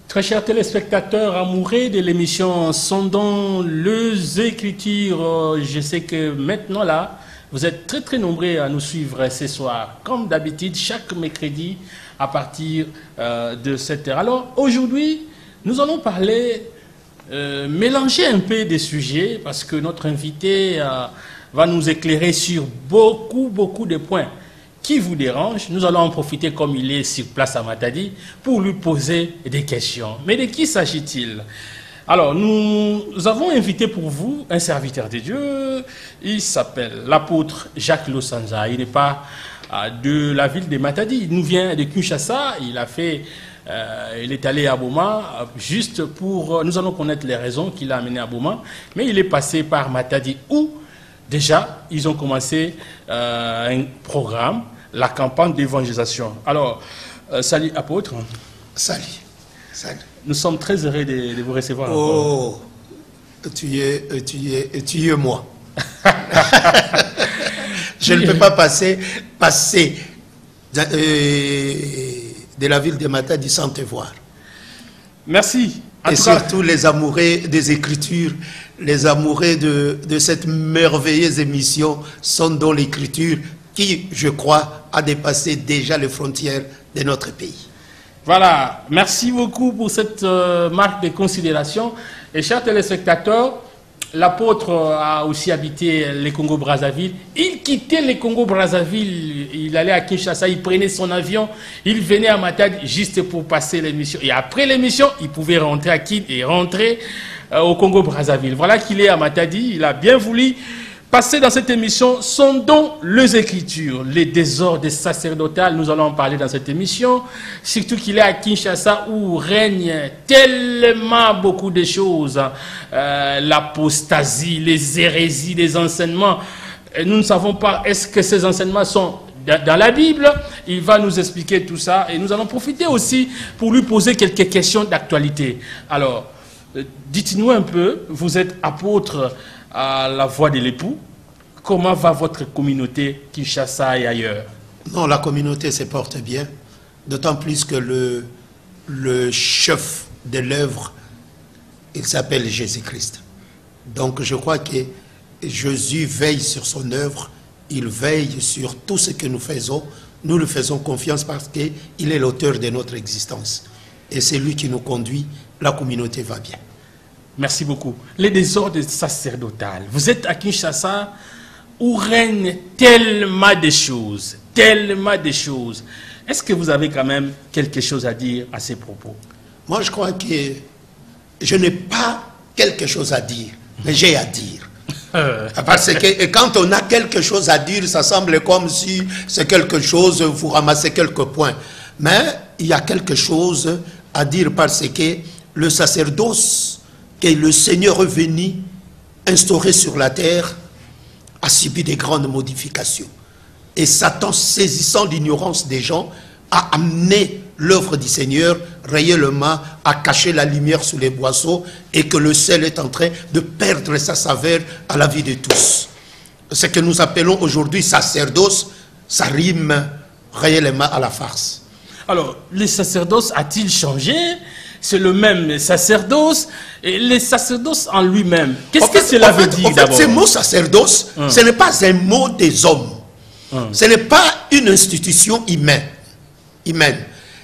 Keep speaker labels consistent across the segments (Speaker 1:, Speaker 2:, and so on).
Speaker 1: Très chers téléspectateurs amoureux de l'émission Sondons les Écritures, je sais que maintenant là, vous êtes très nombreux à nous suivre ce soir, comme d'habitude, chaque mercredi à partir de 7h. Alors aujourd'hui, nous allons parler, mélanger un peu des sujets, parce que notre invité va nous éclairer sur beaucoup de points qui vous dérange. Nous allons en profiter comme il est sur place à Matadi pour lui poser des questions. Mais de qui s'agit-il? Alors, nous avons invité pour vous un serviteur de Dieu. Il s'appelle l'apôtre Jacques Losanza. Il n'est pas de la ville de Matadi. Il nous vient de Kinshasa. Il est allé à Boma juste pour... Nous allons connaître les raisons qui l'ont amené à Boma. Mais il est passé par Matadi où, déjà, ils ont commencé un programme, la campagne d'évangélisation. Alors, salut apôtre.
Speaker 2: Salut.
Speaker 1: Nous sommes très heureux de vous recevoir.
Speaker 2: Oh, tu es moi. Je ne peux pas passer de la ville de Matadi sans te voir.
Speaker 1: Merci.
Speaker 2: Et surtout les amoureux des Écritures, les amoureux de cette merveilleuse émission Sondons l'Écriture qui, je crois, a dépassé déjà les frontières de notre pays.
Speaker 1: Voilà, merci beaucoup pour cette marque de considération. Et chers téléspectateurs, l'apôtre a aussi habité le Congo-Brazzaville. Il quittait le Congo-Brazzaville, il allait à Kinshasa, il prenait son avion, il venait à Matadi juste pour passer l'émission. Et après l'émission, il pouvait rentrer à Kin et rentrer au Congo-Brazzaville. Voilà qu'il est à Matadi, il a bien voulu passer dans cette émission Sondons les Écritures, les désordres sacerdotales. Nous allons en parler dans cette émission, surtout qu'il est à Kinshasa où règne tellement beaucoup de choses, l'apostasie, les hérésies, les enseignements. Nous ne savons pas est-ce que ces enseignements sont dans la Bible. Il va nous expliquer tout ça et nous allons profiter aussi pour lui poser quelques questions d'actualité. Alors, dites-nous un peu, vous êtes apôtre à la voix de l'époux. Comment va votre communauté Kinshasa et ailleurs?
Speaker 2: Non, la communauté se porte bien, d'autant plus que le chef de l'œuvre, il s'appelle Jésus-Christ. Donc je crois que Jésus veille sur son œuvre, il veille sur tout ce que nous faisons. Nous lui faisons confiance parce qu'il est l'auteur de notre existence. Et c'est lui qui nous conduit, la communauté va bien.
Speaker 1: Merci beaucoup. Les désordres sacerdotales. Vous êtes à Kinshasa où règne tellement de choses. Est-ce que vous avez quand même quelque chose à dire à ces propos?
Speaker 2: Moi, je crois que je n'ai pas quelque chose à dire, mais j'ai à dire. Parce que quand on a quelque chose à dire, ça semble comme si c'est quelque chose, vous ramassez quelques points. Mais il y a quelque chose à dire parce que le sacerdoce que le Seigneur est venu instaurer sur la terre a subi des grandes modifications. Et Satan, saisissant l'ignorance des gens, a amené l'œuvre du Seigneur réellement à cacher la lumière sous les boisseaux et que le sel est en train de perdre sa saveur à la vie de tous. Ce que nous appelons aujourd'hui sacerdoce, ça rime réellement à la farce.
Speaker 1: Alors, le sacerdoce a-t-il changé? C'est le même sacerdoce, et le sacerdoce en lui-même. Qu'est-ce que cela veut dire d'abord?
Speaker 2: Ce mot sacerdoce, ce n'est pas un mot des hommes. Ce n'est pas une institution humaine.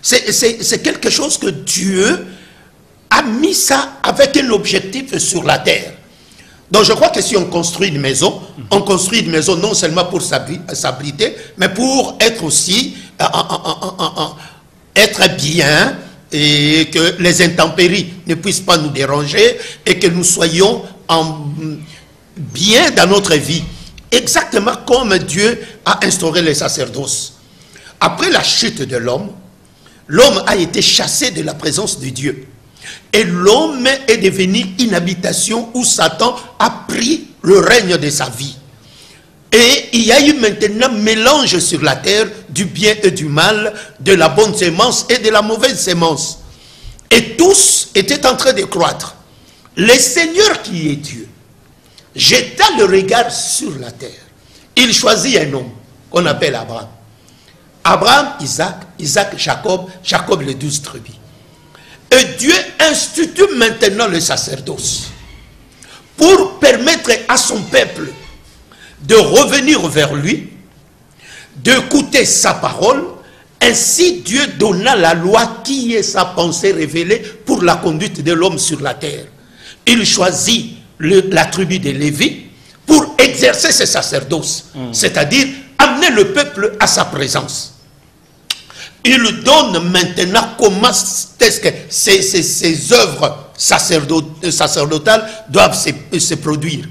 Speaker 2: C'est quelque chose que Dieu a mis ça avec un objectif sur la terre. Donc je crois que si on construit une maison, on construit une maison non seulement pour s'abriter, mais pour être aussi, être bien, et que les intempéries ne puissent pas nous déranger et que nous soyons bien dans notre vie. Exactement comme Dieu a instauré les sacerdoces. Après la chute de l'homme, l'homme a été chassé de la présence de Dieu. Et l'homme est devenu une habitation où Satan a pris le règne de sa vie. Et il y a eu maintenant mélange sur la terre du bien et du mal, de la bonne sémence et de la mauvaise sémence. Et tous étaient en train de croître. Le Seigneur qui est Dieu jeta le regard sur la terre. Il choisit un homme qu'on appelle Abraham. Abraham, Isaac, Jacob les 12 tribus. Et Dieu institue maintenant le sacerdoce pour permettre à son peuple de revenir vers lui, d'écouter sa parole. Ainsi Dieu donna la loi qui est sa pensée révélée pour la conduite de l'homme sur la terre. Il choisit la tribu de Lévi pour exercer ce sacerdoce, c'est-à-dire amener le peuple à sa présence. Il donne maintenant comment est-ce que ces œuvres sacerdotales doivent se produire.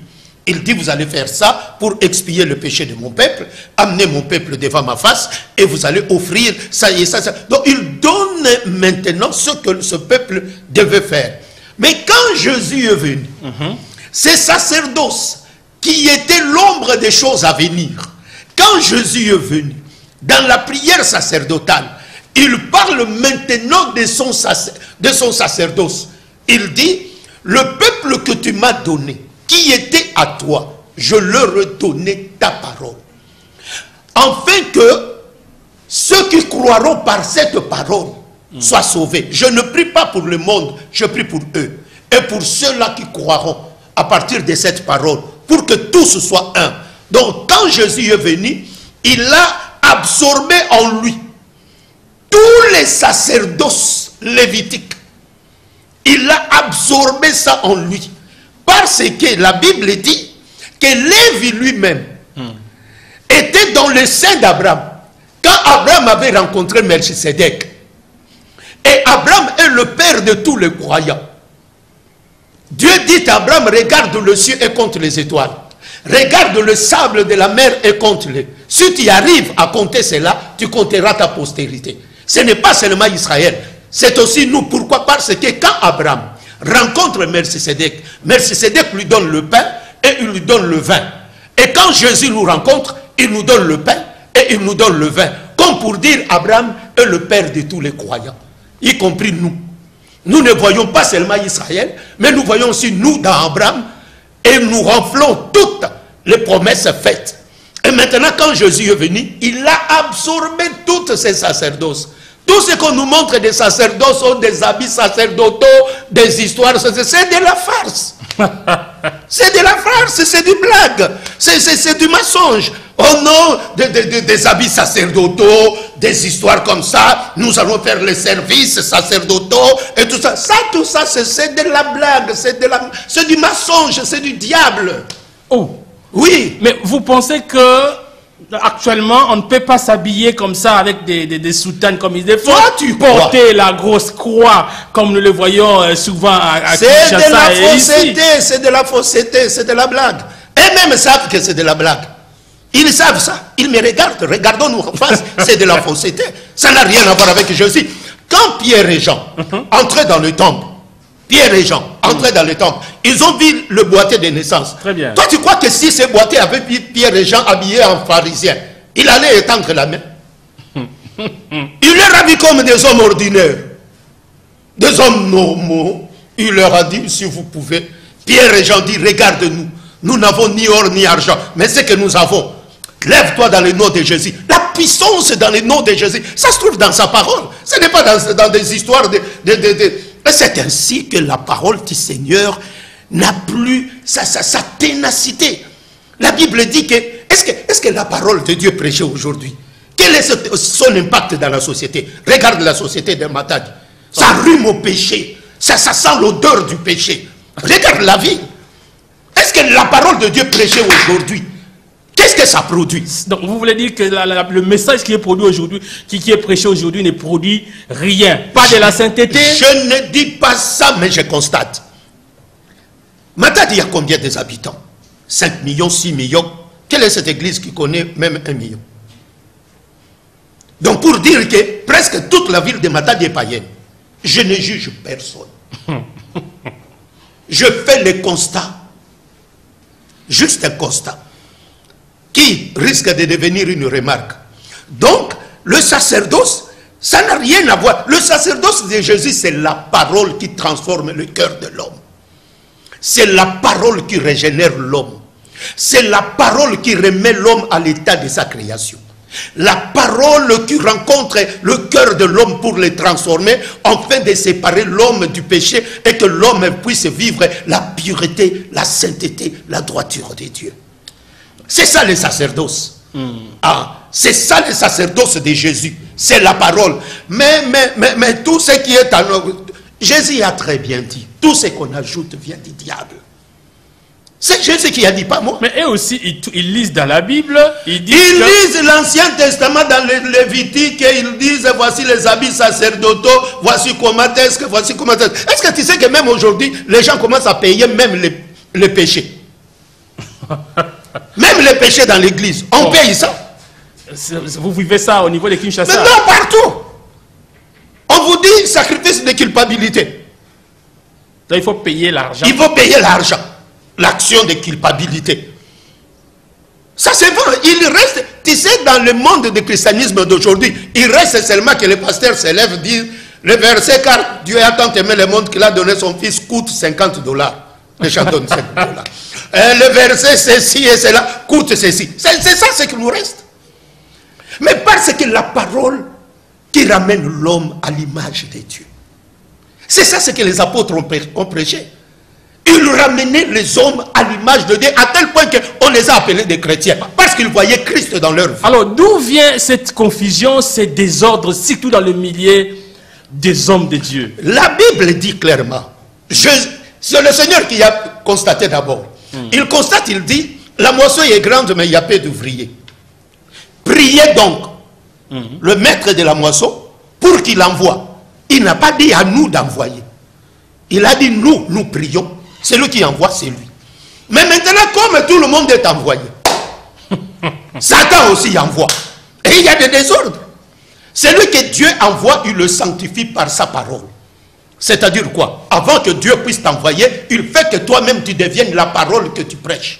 Speaker 2: Il dit, vous allez faire ça pour expier le péché de mon peuple, amener mon peuple devant ma face, et vous allez offrir ça et ça. Donc il donne maintenant ce que ce peuple devait faire. Mais quand Jésus est venu, ces sacerdoces qui étaient l'ombre des choses à venir, quand Jésus est venu, dans la prière sacerdotale, il parle maintenant de son sacerdoce. Il dit, le peuple que tu m'as donné, qui était à toi, je leur ai donné ta parole. Afin que ceux qui croiront par cette parole soient sauvés. Je ne prie pas pour le monde, je prie pour eux. Et pour ceux-là qui croiront à partir de cette parole, pour que tous soient un. Donc quand Jésus est venu, il a absorbé en lui tous les sacerdoces lévitiques. Il a absorbé ça en lui. Parce que la Bible dit que Lévi lui-même était dans le sein d'Abraham. Quand Abraham avait rencontré Melchisédek, et Abraham est le père de tous les croyants, Dieu dit à Abraham, regarde le ciel et compte les étoiles. Regarde le sable de la mer et compte-les. Si tu arrives à compter cela, tu compteras ta postérité. Ce n'est pas seulement Israël, c'est aussi nous. Pourquoi? Parce que quand Abraham rencontre Melchisédek, Melchisédek lui donne le pain et il lui donne le vin. Et quand Jésus nous rencontre, il nous donne le pain et il nous donne le vin. Comme pour dire, Abraham est le père de tous les croyants, y compris nous. Nous ne voyons pas seulement Israël, mais nous voyons aussi nous dans Abraham et nous renflons toutes les promesses faites. Et maintenant, quand Jésus est venu, il a absorbé toutes ces sacerdoces. Tout ce qu'on nous montre des sacerdoces, des habits sacerdotaux, des histoires, c'est de la farce. C'est de la farce, c'est du blague, c'est du mensonge. Au nom des habits sacerdotaux, des histoires comme ça, nous allons faire les services sacerdotaux et tout ça. Tout ça, c'est de la blague, c'est du mensonge, c'est du diable.
Speaker 1: Oh,
Speaker 2: oui.
Speaker 1: Mais vous pensez que actuellement, on ne peut pas s'habiller comme ça avec des soutanes comme il faut.
Speaker 2: Toi, tu
Speaker 1: porter la grosse croix comme nous le voyons souvent à Kinshasa.
Speaker 2: C'est de la fausseté, c'est de la fausseté, c'est de la blague. Et même savent que c'est de la blague. Ils savent ça. Ils me regardent. Regardons-nous en face. C'est de la fausseté. Ça n'a rien à voir avec Jésus. Quand Pierre et Jean entraient dans le temple, Pierre et Jean entraient dans le temple, ils ont vu le boîtier de naissance.
Speaker 1: Très bien.
Speaker 2: Toi, tu crois que si ce boîtier avait vu Pierre et Jean habillés en pharisiens, il allait étendre la main? Il leur a vu comme des hommes ordinaires, des hommes normaux. Il leur a dit, si vous pouvez. Pierre et Jean disent, regarde-nous. Nous n'avons ni or ni argent, mais ce que nous avons, lève-toi dans le nom de Jésus. La puissance dans le nom de Jésus, ça se trouve dans sa parole. Ce n'est pas dans des histoires C'est ainsi que la parole du Seigneur n'a plus sa ténacité. La Bible dit que, est-ce que la parole de Dieu prêchée aujourd'hui, quel est son impact dans la société? Regarde la société de Matadi. Ça rhume au péché. Ça sent l'odeur du péché. Regarde la vie. Est-ce que la parole de Dieu prêchée aujourd'hui, qu'est-ce que ça produit?
Speaker 1: Donc vous voulez dire que le message qui est produit aujourd'hui, qui est prêché aujourd'hui ne produit rien? Pas de la sainteté?
Speaker 2: Je ne dis pas ça, mais je constate. Matadi, il y a combien des habitants? 5 millions, 6 millions. Quelle est cette église qui connaît même 1 million? Donc pour dire que presque toute la ville de Matadi est païenne, je ne juge personne. Je fais le constat. Juste un constat qui risque de devenir une remarque. Donc, le sacerdoce, ça n'a rien à voir. Le sacerdoce de Jésus, c'est la parole qui transforme le cœur de l'homme. C'est la parole qui régénère l'homme. C'est la parole qui remet l'homme à l'état de sa création. La parole qui rencontre le cœur de l'homme pour le transformer, afin de séparer l'homme du péché et que l'homme puisse vivre la pureté, la sainteté, la droiture de Dieu. C'est ça le sacerdoce. C'est ça le sacerdoce de Jésus. C'est la parole. Mais tout ce qui est en nous, Jésus a très bien dit, tout ce qu'on ajoute vient du diable. C'est Jésus qui a dit, pas moi.
Speaker 1: Mais eux aussi, ils lisent dans la Bible. Ils
Speaker 2: lisent l'Ancien Testament dans le Lévitique et ils disent, voici les habits sacerdotaux, voici comment est-ce que, voici comment est-ce. Est-ce que tu sais que même aujourd'hui, les gens commencent à payer même les péchés? Même les péchés dans l'église, on paye ça.
Speaker 1: Vous vivez ça au niveau des Kinshasa?
Speaker 2: Mais non, partout. On vous dit sacrifice de culpabilité.
Speaker 1: Donc il faut payer l'argent.
Speaker 2: Il faut payer l'argent. L'action de culpabilité. Ça c'est vrai. Il reste, tu sais, dans le monde du christianisme d'aujourd'hui, il reste seulement que les pasteurs se lèvent, disent le verset, car Dieu a tant aimé le monde qu'il a donné son fils, coûte $50. Les gens donnent $50. Le verset ceci et cela coûte ceci. C'est ça ce qui nous reste. Mais parce que la parole qui ramène l'homme à l'image de Dieu. C'est ça ce que les apôtres ont prêché. Ils ramenaient les hommes à l'image de Dieu à tel point qu'on les a appelés des chrétiens. Parce qu'ils voyaient Christ dans leur vie.
Speaker 1: Alors d'où vient cette confusion, ces désordres, surtout dans le milieu des hommes de Dieu?
Speaker 2: La Bible dit clairement, c'est le Seigneur qui a constaté d'abord. Il constate, il dit, la moisson est grande mais il y a peu d'ouvriers. Priez donc le maître de la moisson pour qu'il envoie. Il n'a pas dit à nous d'envoyer. Il a dit nous prions. Celui qui envoie, c'est lui. Mais maintenant, comme tout le monde est envoyé, Satan aussi envoie. Et il y a des désordres. Celui que Dieu envoie, il le sanctifie par sa parole. C'est-à-dire quoi? Avant que Dieu puisse t'envoyer, il fait que toi-même tu deviennes la parole que tu prêches.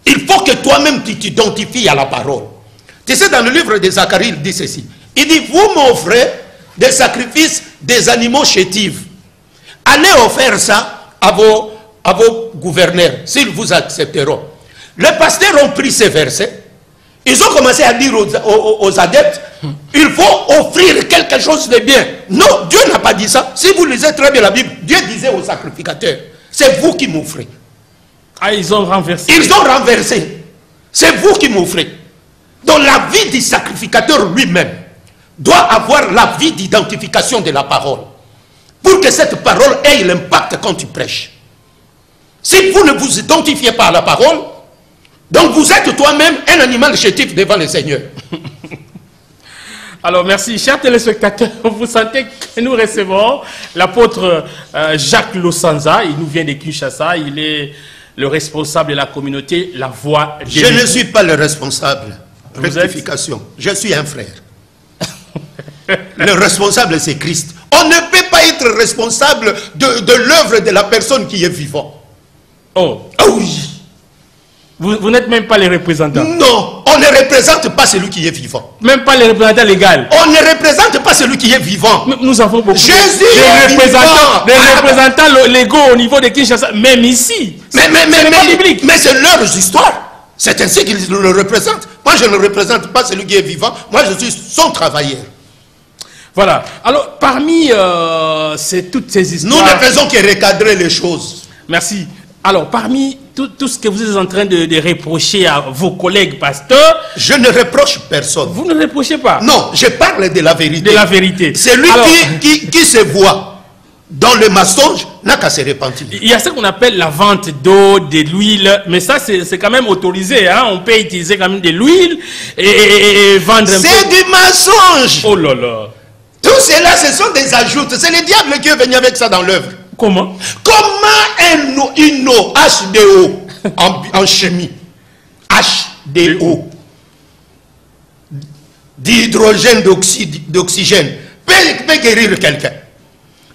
Speaker 2: Il faut que toi-même tu t'identifies à la parole. Tu sais, dans le livre de Zacharie, il dit ceci. Il dit, vous m'offrez des sacrifices des animaux chétifs. Allez offrir ça à vos gouverneurs, s'ils vous accepteront. Les pasteurs ont pris ces versets. Ils ont commencé à dire aux adeptes, il faut offrir quelque chose de bien. Non, Dieu n'a pas dit ça. Si vous lisez très bien la Bible, Dieu disait aux sacrificateurs, c'est vous qui m'offrez.
Speaker 1: Ah, ils ont renversé.
Speaker 2: Ils ont renversé. C'est vous qui m'offrez. Donc la vie du sacrificateur lui-même doit avoir la vie d'identification de la parole. Pour que cette parole ait l'impact quand tu prêches. Si vous ne vous identifiez pas à la parole, donc vous êtes toi-même un animal chétif devant le Seigneur.
Speaker 1: Alors merci, chers téléspectateurs, vous sentez que nous recevons l'apôtre Jacques Losanza, il nous vient de Kinshasa, il est le responsable de la communauté La Voix de Dieu.
Speaker 2: Je ne suis pas le responsable. Rectification. Je suis un frère. Le responsable, c'est Christ. On ne peut pas être responsable de l'œuvre de la personne qui est vivante.
Speaker 1: Oh oui. Vous n'êtes même pas les représentants.
Speaker 2: Non, on ne représente pas celui qui est vivant.
Speaker 1: Même pas les représentants légaux.
Speaker 2: On ne représente pas celui qui est vivant.
Speaker 1: Nous avons beaucoup
Speaker 2: Jésus
Speaker 1: des représentants légaux au niveau de Kinshasa, même ici.
Speaker 2: Mais c'est leur histoire. C'est ainsi qu'ils le représentent. Moi, je ne représente pas celui qui est vivant. Moi, je suis son travailleur.
Speaker 1: Voilà. Alors, parmi toutes ces histoires...
Speaker 2: Nous ne faisons que recadrer les choses.
Speaker 1: Merci. Alors, parmi tout ce que vous êtes en train de reprocher à vos collègues pasteurs...
Speaker 2: Je ne reproche personne.
Speaker 1: Vous ne reprochez pas?
Speaker 2: Non, je parle de la vérité.
Speaker 1: De la vérité.
Speaker 2: Celui qui se voit dans le mensonge n'a qu'à se repentir.
Speaker 1: Il y a ce qu'on appelle la vente d'eau, de l'huile, mais ça c'est quand même autorisé. Hein? On peut utiliser quand même de l'huile et vendre un peu.
Speaker 2: C'est du mensonge.
Speaker 1: Oh là là.
Speaker 2: Tout cela, ce sont des ajoutes. C'est le diable qui est venu avec ça dans l'œuvre.
Speaker 1: Comment?
Speaker 2: Comment une eau H2O en chimie, H2O, d'hydrogène d'oxygène, peut guérir quelqu'un?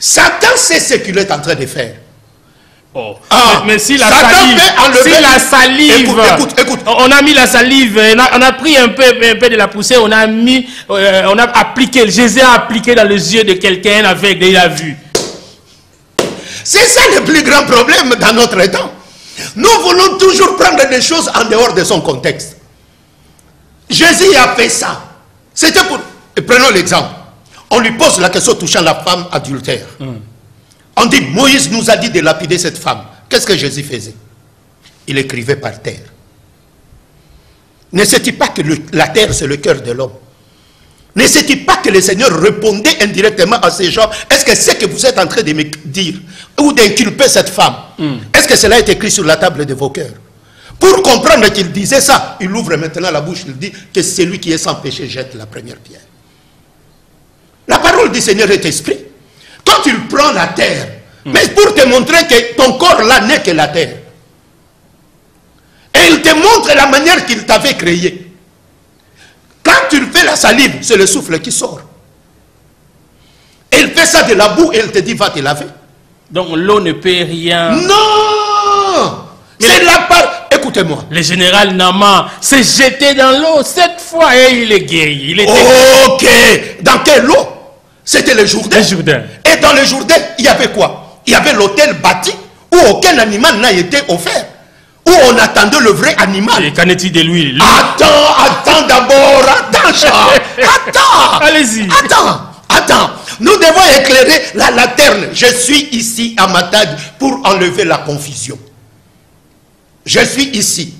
Speaker 2: Satan sait ce qu'il est en train de faire.
Speaker 1: Oh. Mais si la salive,
Speaker 2: écoute.
Speaker 1: On a mis la salive, on a pris un peu de la poussière, on a appliqué, Jésus a appliqué dans les yeux de quelqu'un avec, il a vu.
Speaker 2: C'est ça le plus grand problème dans notre temps. Nous voulons toujours prendre des choses en dehors de son contexte. Jésus a fait ça. C'était pour... Prenons l'exemple. On lui pose la question touchant la femme adultère. On dit, Moïse nous a dit de lapider cette femme. Qu'est-ce que Jésus faisait? Il écrivait par terre. Ne sait-il pas que la terre, c'est le cœur de l'homme? Ne sait-il pas que le Seigneur répondait indirectement à ces gens? Est-ce que c'est que vous êtes en train de me dire ou d'inculper cette femme? Est-ce que cela est écrit sur la table de vos cœurs? Pour comprendre qu'il disait ça, il ouvre maintenant la bouche, il dit que celui qui est sans péché jette la première pierre. La parole du Seigneur est esprit. Quand il prend la terre, mais pour te montrer que ton corps là n'est que la terre. Et il te montre la manière qu'il t'avait créé. Quand tu fais la salive, c'est le souffle qui sort. Et il fait ça de la boue et il te dit va te laver.
Speaker 1: Donc l'eau ne peut rien.
Speaker 2: Non! C'est la part. Écoutez-moi.
Speaker 1: Le général Nama s'est jeté dans l'eau 7 fois et il est guéri. Il était...
Speaker 2: Ok. Dans quelle eau? C'était le Jourdain. Et dans le Jourdain, il y avait quoi? Il y avait l'autel bâti où aucun animal n'a été offert. Où on attendait le vrai animal.
Speaker 1: Et qu'en est-il de lui?
Speaker 2: Attends d'abord. Attends, Charles. Attends.
Speaker 1: Allez-y.
Speaker 2: Attends. Nous devons éclairer la lanterne. Je suis ici à Matadi pour enlever la confusion. Je suis ici.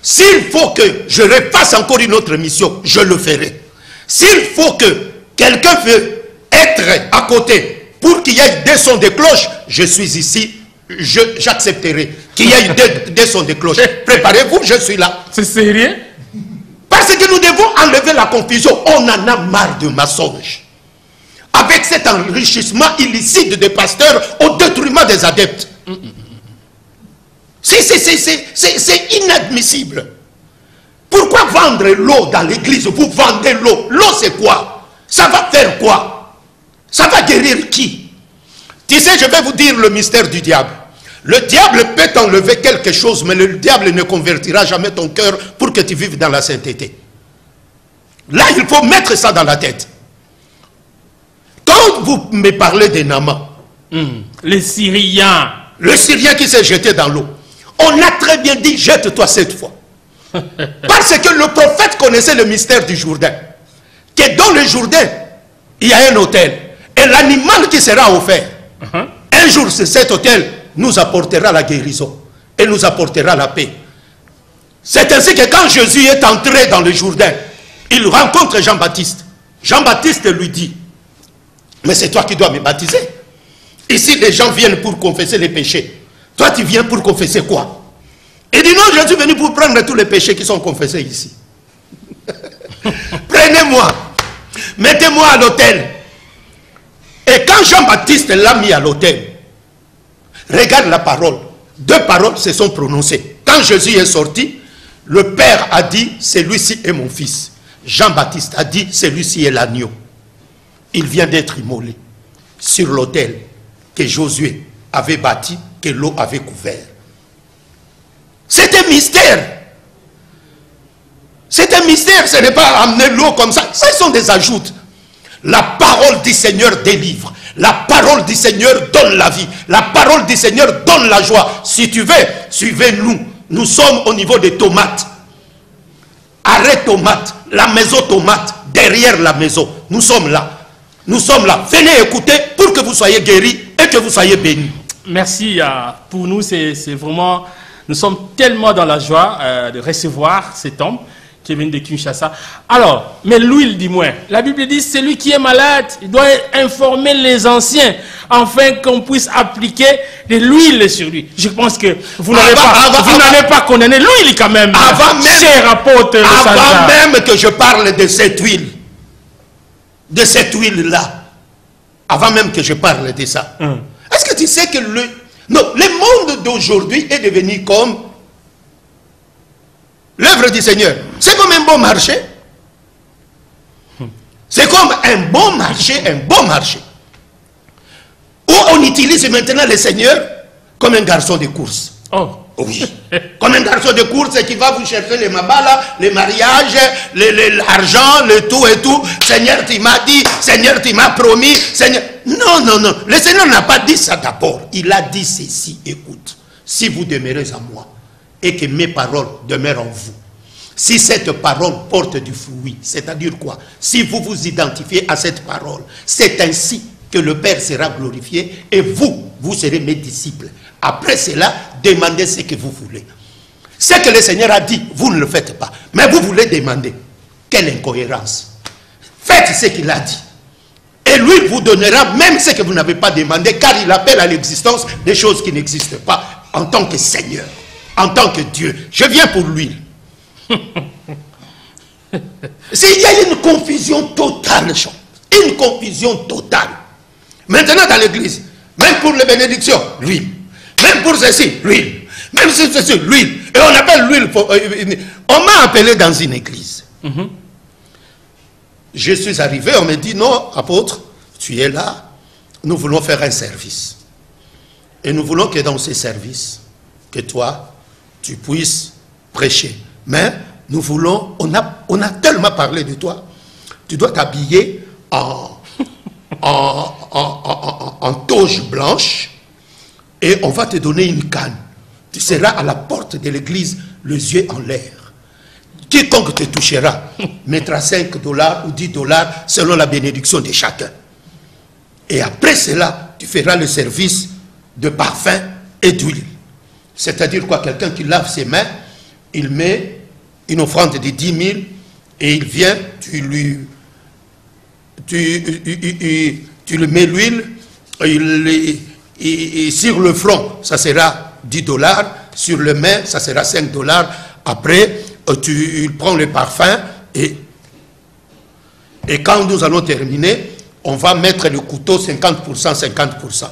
Speaker 2: S'il faut que je repasse encore une autre mission, je le ferai. S'il faut que quelqu'un veut être à côté pour qu'il y ait des sons de cloche, je suis ici, j'accepterai qu'il y ait des sons de cloche. Préparez-vous, je suis là.
Speaker 1: C'est sérieux?
Speaker 2: Parce que nous devons enlever la confusion. On en a marre de mensonges. Avec cet enrichissement illicite des pasteurs au détriment des adeptes. C'est inadmissible. Pourquoi vendre l'eau dans l'église? Vous vendez l'eau. L'eau c'est quoi? Ça va faire quoi? Ça va guérir qui? Tu sais, je vais vous dire le mystère du diable. Le diable peut t'enlever quelque chose, mais le diable ne convertira jamais ton cœur pour que tu vives dans la sainteté. Là, il faut mettre ça dans la tête. Quand vous me parlez des Naman,
Speaker 1: les Syriens.
Speaker 2: Le Syrien qui s'est jeté dans l'eau. On a très bien dit, jette-toi 7 fois. Parce que le prophète connaissait le mystère du Jourdain. Que dans le Jourdain, il y a un autel. Et l'animal qui sera offert, un jour, cet autel nous apportera la guérison. Et nous apportera la paix. C'est ainsi que quand Jésus est entré dans le Jourdain, il rencontre Jean-Baptiste. Jean-Baptiste lui dit, mais c'est toi qui dois me baptiser. Ici, les gens viennent pour confesser les péchés. Toi, tu viens pour confesser quoi? Il dit non, je suis venu pour prendre tous les péchés qui sont confessés ici. Prenez-moi, mettez-moi à l'autel. Et quand Jean-Baptiste l'a mis à l'autel, regarde la parole. 2 paroles se sont prononcées. Quand Jésus est sorti, le Père a dit, celui-ci est mon fils. Jean-Baptiste a dit, celui-ci est l'agneau. Il vient d'être immolé sur l'autel que Josué avait bâti, que l'eau avait couvert. C'est un mystère. C'est un mystère, ce n'est pas amener l'eau comme ça. Ce sont des ajoutes. La parole du Seigneur délivre. La parole du Seigneur donne la vie. La parole du Seigneur donne la joie. Si tu veux, suivez-nous. Nous sommes au niveau des tomates. Arrêt tomate, la maison tomate, derrière la maison. Nous sommes là. Nous sommes là. Venez écouter pour que vous soyez guéris et que vous soyez bénis.
Speaker 1: Merci. Pour nous, c'est vraiment... Nous sommes tellement dans la joie de recevoir cet homme qui vient de Kinshasa. Alors, mais l'huile, dis-moi. La Bible dit, celui qui est malade, il doit informer les anciens afin qu'on puisse appliquer de l'huile sur lui. Je pense que vous n'allez pas condamner l'huile quand même. Cher apôtre.
Speaker 2: Avant même que je parle de cette huile, avant même que je parle de ça, est-ce que tu sais que le monde d'aujourd'hui est devenu comme l'œuvre du Seigneur? C'est comme un bon marché. C'est comme un bon marché. Où on utilise maintenant le Seigneur comme un garçon de course.
Speaker 1: Oh.
Speaker 2: Oui. Comme un garçon de course qui va vous chercher les mabala, les mariages, l'argent, le tout et tout. Seigneur, tu m'as dit, Seigneur, tu m'as promis. Seigneur. Non. Le Seigneur n'a pas dit ça d'abord. Il a dit ceci, écoute. si vous demeurez en moi et que mes paroles demeurent en vous, si cette parole porte du fruit, c'est-à-dire quoi? Si vous vous identifiez à cette parole, c'est ainsi que le Père sera glorifié et vous, vous serez mes disciples. Après cela, demandez ce que vous voulez. Ce que le Seigneur a dit, vous ne le faites pas. Mais vous voulez demander. Quelle incohérence. Faites ce qu'il a dit. Et lui vous donnera même ce que vous n'avez pas demandé, car il appelle à l'existence des choses qui n'existent pas en tant que Seigneur, en tant que Dieu. Je viens pour l'huile. Il y a une confusion totale, une confusion totale. Maintenant dans l'église, même pour les bénédictions, l'huile. Même pour ceci, l'huile. Même si ceci, l'huile. Et on appelle l'huile. On m'a appelé dans une église. Je suis arrivé, on me dit, non, apôtre, tu es là, nous voulons faire un service. Et nous voulons que dans ce service, que toi, tu puisses prêcher. Mais nous voulons, on a tellement parlé de toi, tu dois t'habiller en toge blanche et on va te donner une canne. Tu seras à la porte de l'église, les yeux en l'air. Quiconque te touchera mettra $5 ou $10 selon la bénédiction de chacun. Et après cela, tu feras le service de parfum et d'huile. C'est-à-dire quoi? Quelqu'un qui lave ses mains, il met une offrande de 10 000 et il vient, tu lui mets l'huile, sur le front, ça sera $10, sur les mains, ça sera $5. Après, tu prends le parfum et quand nous allons terminer, on va mettre le couteau 50%, 50%.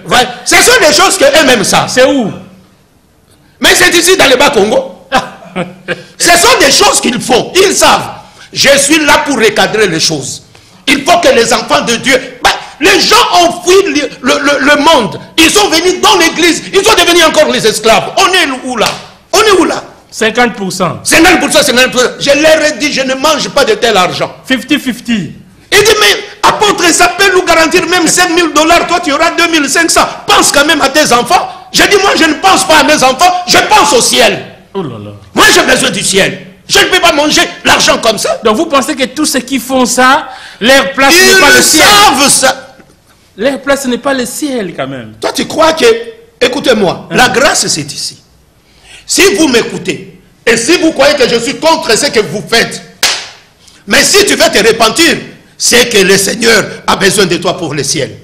Speaker 2: Ouais, ce sont des choses qu'eux-mêmes savent.
Speaker 1: C'est où?
Speaker 2: Mais c'est ici dans le Bas-Congo. Ce sont des choses qu'ils font. Ils savent. Je suis là pour recadrer les choses. Il faut que les enfants de Dieu... les gens ont fui le monde. Ils sont venus dans l'église. Ils sont devenus encore les esclaves. On est où là? On est où là?
Speaker 1: 50%.
Speaker 2: 50%, 50%. Je leur ai dit, je ne mange pas de tel argent.
Speaker 1: 50-50.
Speaker 2: Il dit, mais apôtre, ça peut nous garantir même $5 000. Toi, tu auras 2500. Pense quand même à tes enfants. J'ai dit, moi, je ne pense pas à mes enfants. Je pense au ciel.
Speaker 1: Oh là là.
Speaker 2: Moi, j'ai besoin du ciel. Je ne peux pas manger l'argent comme ça.
Speaker 1: Donc, vous pensez que tous ceux qui font ça, leur place n'est pas le ciel?
Speaker 2: Ils savent ça.
Speaker 1: Leur place n'est pas le ciel, quand même.
Speaker 2: Toi, tu crois que... Écoutez-moi, la grâce, c'est ici. Si vous m'écoutez, et si vous croyez que je suis contre ce que vous faites, mais si tu veux te repentir, c'est que le Seigneur a besoin de toi pour le ciel.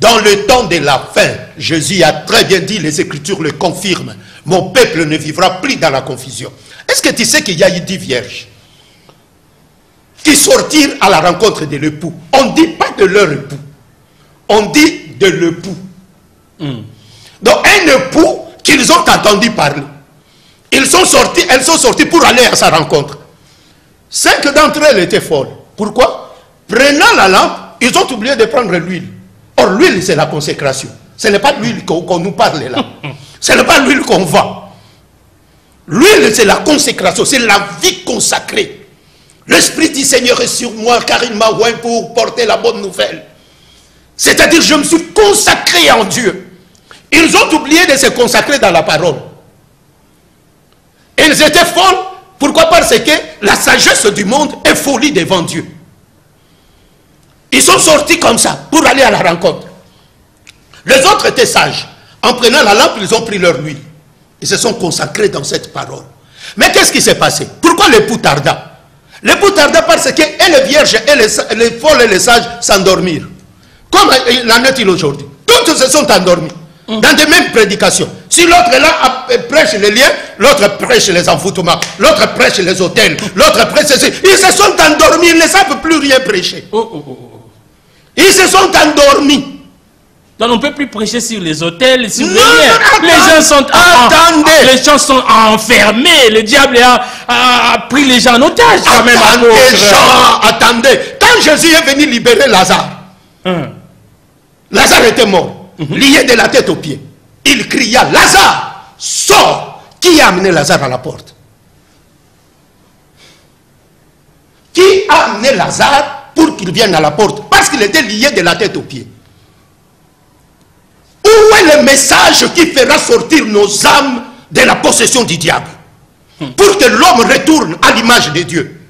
Speaker 2: Dans le temps de la fin, Jésus a très bien dit, les Écritures le confirment, mon peuple ne vivra plus dans la confusion. Est-ce que tu sais qu'il y a eu 10 vierges qui sortirent à la rencontre de l'époux? On ne dit pas de leur époux, on dit de l'époux. Donc un époux qu'ils ont entendu parler. Elles sont sorties pour aller à sa rencontre. 5 d'entre elles étaient folles. Pourquoi? Prenant la lampe, ils ont oublié de prendre l'huile. Or, l'huile, c'est la consécration. Ce n'est pas l'huile qu'on nous parle là. Ce n'est pas l'huile qu'on vend. L'huile, c'est la consécration, c'est la vie consacrée. L'Esprit du Seigneur est sur moi, car il m'a oint pour porter la bonne nouvelle. C'est-à-dire, je me suis consacré en Dieu. Ils ont oublié de se consacrer dans la parole. Ils étaient folles. Pourquoi? Parce que la sagesse du monde est folie devant Dieu. Ils sont sortis comme ça pour aller à la rencontre. Les autres étaient sages. En prenant la lampe, ils ont pris leur huile. Ils se sont consacrés dans cette parole. Mais qu'est-ce qui s'est passé? Pourquoi l'époux tarda? L'époux tarda parce que les vierges, et les folles et les sages s'endormirent. Comme il en est-il aujourd'hui? Toutes se sont endormies. Dans des mêmes prédications. Si l'autre est là, prêche les liens, l'autre prêche les envoûtements, l'autre prêche les hôtels, l'autre prêche ceci. Ils se sont endormis, ils ne savent plus rien prêcher. Ils se sont endormis.
Speaker 1: Donc on ne peut plus prêcher sur les hôtels, sur les liens.
Speaker 2: Non,
Speaker 1: les gens sont
Speaker 2: attendez.
Speaker 1: Les gens sont enfermés. Le diable a pris les gens en otage quand même.
Speaker 2: Attendez. Quand Jésus est venu libérer Lazare, Lazare était mort. Lié de la tête aux pieds. Il cria, Lazare, sors. Qui a amené Lazare à la porte? Qui a amené Lazare pour qu'il vienne à la porte? Parce qu'il était lié de la tête aux pieds. Où est le message qui fera sortir nos âmes de la possession du diable? Pour que l'homme retourne à l'image de Dieu.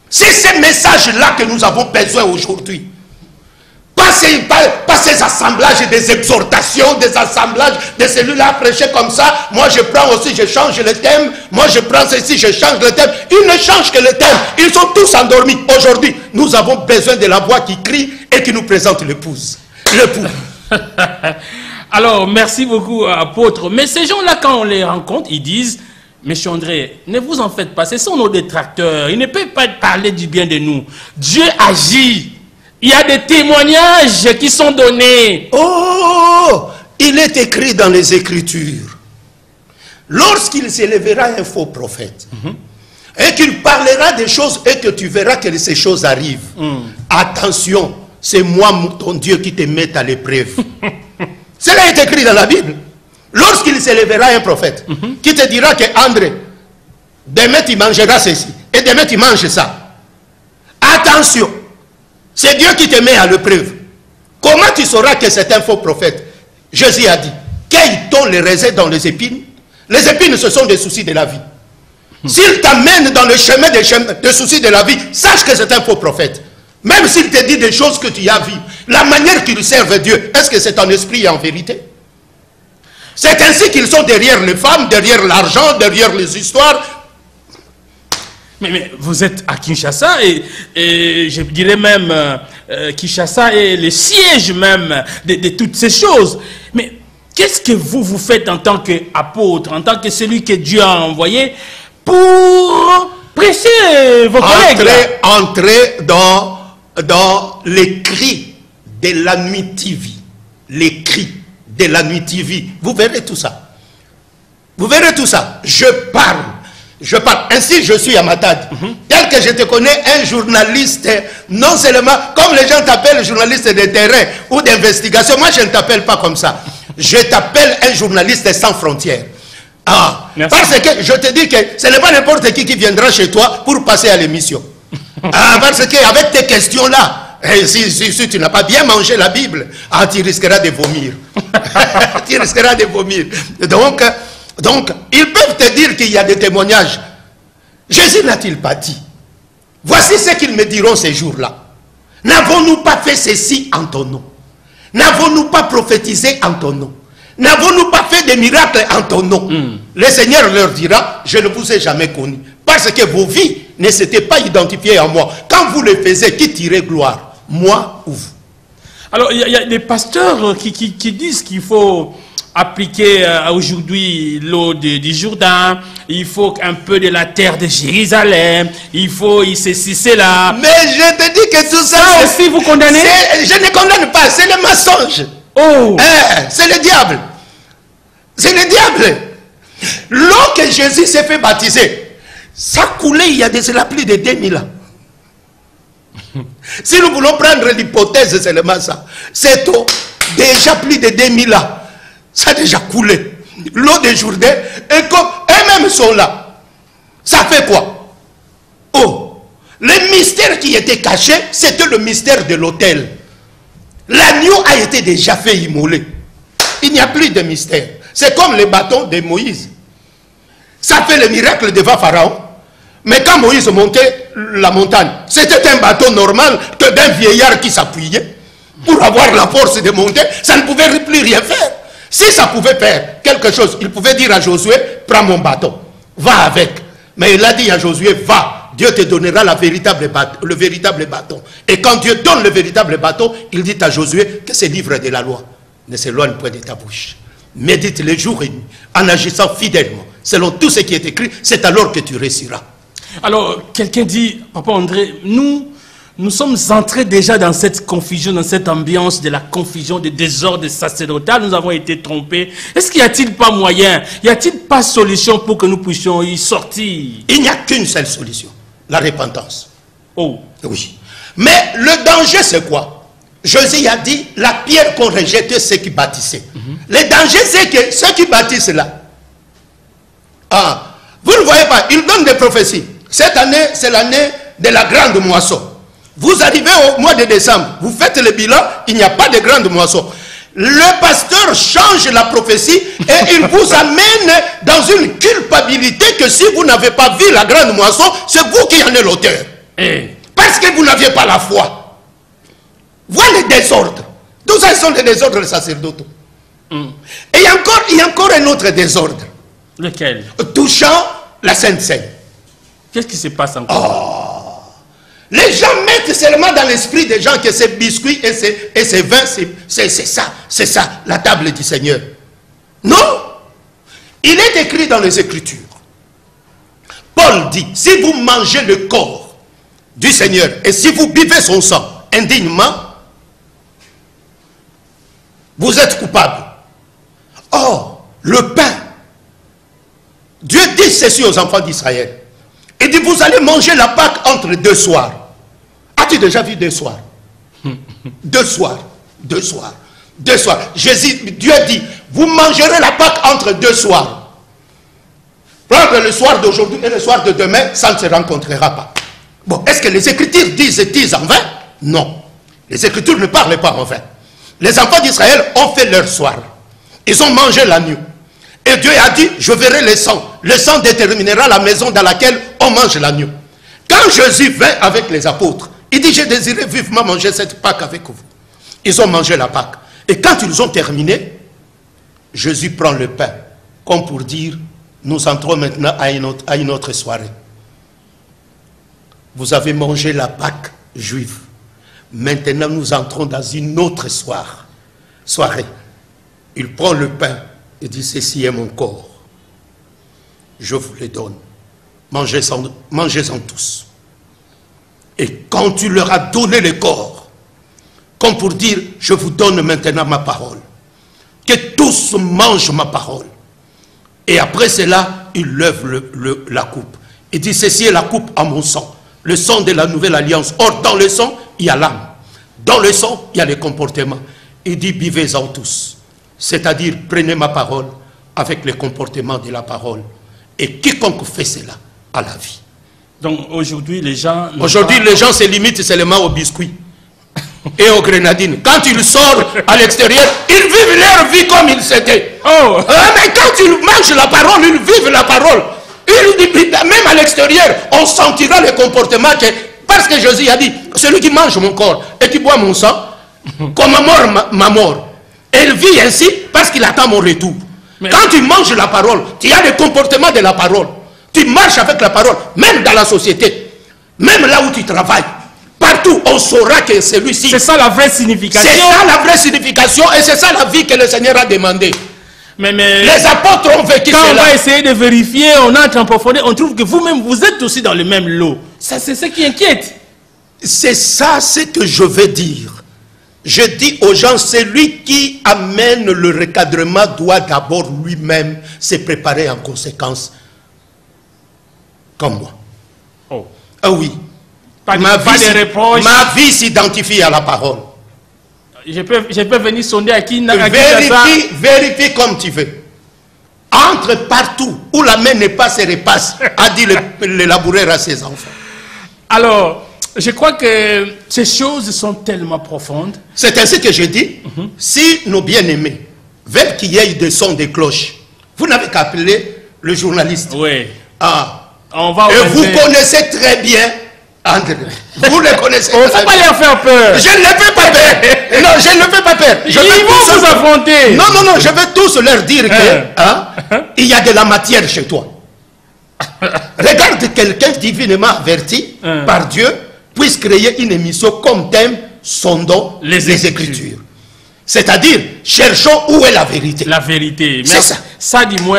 Speaker 2: C'est ce message-là que nous avons besoin aujourd'hui. Pas ces assemblages, des exhortations, des assemblages de celui-là prêché comme ça. Moi je prends aussi, je change le thème. Moi je prends ceci, je change le thème. Ils ne changent que le thème. Ils sont tous endormis. Aujourd'hui, nous avons besoin de la voix qui crie et qui nous présente l'épouse. L'époux.
Speaker 1: Alors, merci beaucoup, apôtre. Mais ces gens-là, quand on les rencontre, ils disent, Monsieur André, ne vous en faites pas, ce sont nos détracteurs. Ils ne peuvent pas parler du bien de nous. Dieu agit. Il y a des témoignages qui sont donnés.
Speaker 2: Oh, il est écrit dans les Écritures. Lorsqu'il s'élèvera un faux prophète, et qu'il parlera des choses et que tu verras que ces choses arrivent, attention, c'est moi, ton Dieu, qui te met à l'épreuve. Cela est écrit dans la Bible. Lorsqu'il s'élèvera un prophète, qui te dira que André, demain tu mangeras ceci, et demain tu manges ça. Attention. C'est Dieu qui te met à l'épreuve. Comment tu sauras que c'est un faux prophète? Jésus a dit, cueille-t-on les raisins dans les épines? Les épines, ce sont des soucis de la vie. S'il t'amène dans le chemin des soucis de la vie, sache que c'est un faux prophète. Même s'il te dit des choses que tu as vues, la manière qu'il serve Dieu, est-ce que c'est en esprit et en vérité? C'est ainsi qu'ils sont derrière les femmes, derrière l'argent, derrière les histoires.
Speaker 1: Mais vous êtes à Kinshasa et je dirais même Kinshasa est le siège même de toutes ces choses. Mais qu'est-ce que vous faites en tant qu'apôtre, en tant que celui que Dieu a envoyé pour prêcher vos collègues?
Speaker 2: Entrez dans les cris de la nuit TV. Les cris de la nuit TV. Vous verrez tout ça. Vous verrez tout ça. Je parle. Ainsi, je suis à Matadi. Tel que je te connais, un journaliste, non seulement, comme les gens t'appellent journaliste de terrain ou d'investigation, moi je ne t'appelle pas comme ça. Je t'appelle un journaliste sans frontières. Ah, parce que je te dis que ce n'est pas n'importe qui viendra chez toi pour passer à l'émission. Parce qu'avec tes questions-là, si tu n'as pas bien mangé la Bible, tu risqueras de vomir. Tu risqueras de vomir. Donc, ils peuvent te dire qu'il y a des témoignages. Jésus n'a-t-il pas dit? Voici ce qu'ils me diront ces jours-là. N'avons-nous pas fait ceci en ton nom? N'avons-nous pas prophétisé en ton nom? N'avons-nous pas fait des miracles en ton nom? Le Seigneur leur dira, je ne vous ai jamais connu. Parce que vos vies ne s'étaient pas identifiées en moi. Quand vous le faisiez, qui tirait gloire? Moi ou vous?
Speaker 1: Alors, il y a des pasteurs qui disent qu'il faut appliquer aujourd'hui l'eau du Jourdain, il faut un peu de la terre de Jérusalem, il faut ceci, cela.
Speaker 2: Mais je te dis que tout ça
Speaker 1: aussi vous condamnez?
Speaker 2: Je ne condamne pas, c'est le mensonge.
Speaker 1: Oh.
Speaker 2: C'est le diable. C'est le diable. L'eau que Jésus s'est fait baptiser, ça coulait il y a de cela plus de 2000 ans. Si nous voulons prendre l'hypothèse seulement ça, cette eau, déjà plus de 2000 ans, ça a déjà coulé. L'eau des Jourdain, et comme eux-mêmes sont là, ça fait quoi? Oh, le mystère qui était caché, c'était le mystère de l'autel. L'agneau a été déjà fait immoler. Il n'y a plus de mystère. C'est comme le bâton de Moïse. Ça fait le miracle devant Pharaon. Mais quand Moïse montait la montagne, c'était un bâton normal que d'un vieillard qui s'appuyait. Pour avoir la force de monter, ça ne pouvait plus rien faire. Si ça pouvait faire quelque chose, il pouvait dire à Josué, prends mon bâton, va avec. Mais il a dit à Josué, va, Dieu te donnera le véritable bâton. Et quand Dieu donne le véritable bâton, il dit à Josué que ce livre de la loi ne s'éloigne point de ta bouche. Médite les jours et nuits, en agissant fidèlement, selon tout ce qui est écrit, c'est alors que tu réussiras.
Speaker 1: Alors, quelqu'un dit, Papa André, nous sommes entrés déjà dans cette confusion, dans cette ambiance de la confusion, du désordre sacerdotal. Nous avons été trompés. Est-ce qu'il n'y a-t-il pas moyen, y a-t-il pas solution pour que nous puissions y sortir?
Speaker 2: Il n'y a qu'une seule solution, la repentance.
Speaker 1: Oh.
Speaker 2: Oui. Mais le danger, c'est quoi? Jésus a dit, la pierre qu'on rejette, ceux qui bâtissaient. Le danger, c'est que ceux qui bâtissent là, vous ne voyez pas, ils donnent des prophéties. Cette année, c'est l'année de la grande moisson. Vous arrivez au mois de décembre, vous faites le bilan, il n'y a pas de grande moisson. le pasteur change la prophétie et il vous amène dans une culpabilité que si vous n'avez pas vu la grande moisson, c'est vous qui en êtes l'auteur. Parce que vous n'aviez pas la foi. Voilà les désordres. Tout ça sont des désordres sacerdotaux. Et il y a encore un autre désordre.
Speaker 1: Lequel?
Speaker 2: Touchant la Sainte Seine.
Speaker 1: Qu'est-ce qui se passe encore?
Speaker 2: Les gens mettent seulement dans l'esprit des gens que ces biscuits et ces vins, c'est ça, la table du Seigneur. Non. Il est écrit dans les Écritures. Paul dit, si vous mangez le corps du Seigneur et si vous buvez son sang indignement, vous êtes coupable. Or, le pain, Dieu dit ceci aux enfants d'Israël. Il dit, vous allez manger la Pâque entre 2 soirs. As-tu déjà vu 2 soirs? 2 soirs. 2 soirs. 2 soirs. Dieu dit, vous mangerez la Pâque entre 2 soirs. Prendre le soir d'aujourd'hui et le soir de demain, ça ne se rencontrera pas. Bon, est-ce que les Écritures disent en vain? Non. Les Écritures ne parlent pas en vain. Les enfants d'Israël ont fait leur soir. Ils ont mangé l'agneau. Et Dieu a dit, je verrai le sang. Le sang déterminera la maison dans laquelle on mange l'agneau. Quand Jésus vint avec les apôtres, il dit, j'ai désiré vivement manger cette Pâque avec vous. Ils ont mangé la Pâque. Et quand ils ont terminé, Jésus prend le pain, comme pour dire, nous entrons maintenant à une autre soirée. Vous avez mangé la Pâque juive. Maintenant, nous entrons dans une autre soirée. Il prend le pain et dit, ceci est mon corps. Je vous le donne. Mangez-en tous. Et quand tu leur as donné le corps, comme pour dire, je vous donne maintenant ma parole. Que tous mangent ma parole. Et après cela, il lève la coupe. Il dit, ceci est la coupe à mon sang. Le sang de la nouvelle alliance. Or, dans le sang, il y a l'âme. Dans le sang, il y a les comportements. Il dit, buvez-en tous. C'est-à-dire, prenez ma parole avec les comportements de la parole. Et quiconque fait cela a la vie.
Speaker 1: Donc aujourd'hui, les gens...
Speaker 2: Aujourd'hui, les gens se limitent seulement aux biscuits et aux grenadines. Quand ils sortent à l'extérieur, ils vivent leur vie comme ils s'étaient. Mais quand ils mangent la parole, ils vivent la parole. Même à l'extérieur, on sentira le comportement que... Parce que Jésus a dit, celui qui mange mon corps et qui boit mon sang, comme ma mort. Et il vit ainsi parce qu'il attend mon retour. Mais quand tu manges la parole, tu as le comportement de la parole. Tu marches avec la parole, même dans la société, même là où tu travailles. Partout, on saura que celui-ci...
Speaker 1: C'est ça la vraie signification.
Speaker 2: C'est ça la vraie signification et c'est ça la vie que le Seigneur a demandé.
Speaker 1: Mais
Speaker 2: les apôtres ont vécu cela.
Speaker 1: Quand on va essayer de vérifier, on entre en profondeur, on trouve que vous-même, vous êtes aussi dans le même lot. Ça, c'est ce qui inquiète.
Speaker 2: C'est ça ce que je veux dire. Je dis aux gens, celui qui amène le recadrement doit d'abord lui-même se préparer en conséquence. Comme moi.
Speaker 1: Oh.
Speaker 2: Ah oui.
Speaker 1: Ma
Speaker 2: vie s'identifie à la parole.
Speaker 1: Je peux venir sonder à qui
Speaker 2: vérifie comme tu veux. Entre partout où la main n'est pas se repasse, a dit le laboureur à ses enfants.
Speaker 1: Alors, je crois que ces choses sont tellement profondes.
Speaker 2: C'est ainsi que je dis, si nos bien-aimés veulent qu'il y ait des sons de cloches, vous n'avez qu'à appeler le journaliste.
Speaker 1: Oui.
Speaker 2: Et vous connaissez très bien André. Vous le connaissez.
Speaker 1: Il ne faut pas leur faire peur.
Speaker 2: Je ne le fais pas peur. Non, je ne le fais pas peur.
Speaker 1: Ils vont vous affronter.
Speaker 2: Non, je vais tous leur dire que il y a de la matière chez toi. Regarde quelqu'un divinement averti par Dieu puisse créer une émission comme thème sondons les Écritures. C'est-à-dire, cherchons où est la vérité.
Speaker 1: La vérité.
Speaker 2: C'est ça.
Speaker 1: Ça, dis-moi,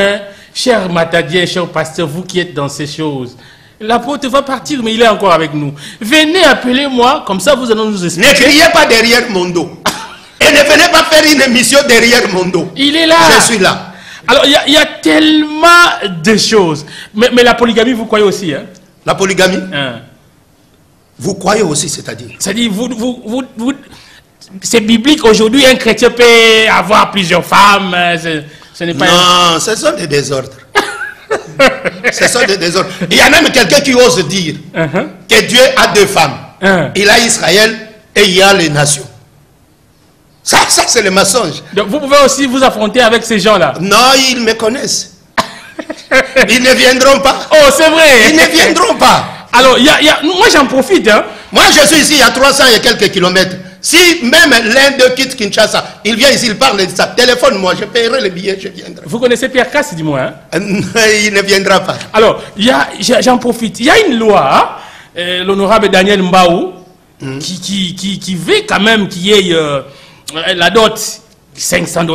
Speaker 1: cher Matadien, cher pasteur, vous qui êtes dans ces choses, l'apôtre va partir, mais il est encore avec nous. Venez appeler moi, comme ça vous allez nous expliquer.
Speaker 2: Ne criez pas derrière mon dos. Et ne venez pas faire une émission derrière mon dos.
Speaker 1: Il est là.
Speaker 2: Je suis là.
Speaker 1: Alors, il y a tellement de choses. Mais la polygamie, vous croyez aussi, hein? La polygamie
Speaker 2: Vous croyez aussi, c'est-à-dire?
Speaker 1: C'est-à-dire, c'est biblique aujourd'hui, un chrétien peut avoir plusieurs femmes. Ce n'est pas...
Speaker 2: Non, ce sont des désordres. Ce sont des désordres. Il y a même quelqu'un qui ose dire que Dieu a deux femmes. Il a Israël et il y a les nations. Ça c'est le mensonge.
Speaker 1: Donc vous pouvez aussi vous affronter avec ces gens-là.
Speaker 2: Non, ils me connaissent. Ils ne viendront pas.
Speaker 1: Oh, c'est vrai.
Speaker 2: Ils ne viendront pas.
Speaker 1: Alors, moi j'en profite. Hein.
Speaker 2: Moi je suis ici, il y a 300 et quelques kilomètres. Si même l'un d'eux quitte Kinshasa, il vient ici, il parle de ça. Téléphone-moi, je paierai le billet, je viendrai.
Speaker 1: Vous connaissez Pierre Casse, dis-moi. Hein?
Speaker 2: Il ne viendra pas.
Speaker 1: Alors, j'en profite. Il y a une loi, l'honorable Daniel Mbaou, qui veut quand même qu'il y ait la dot. $500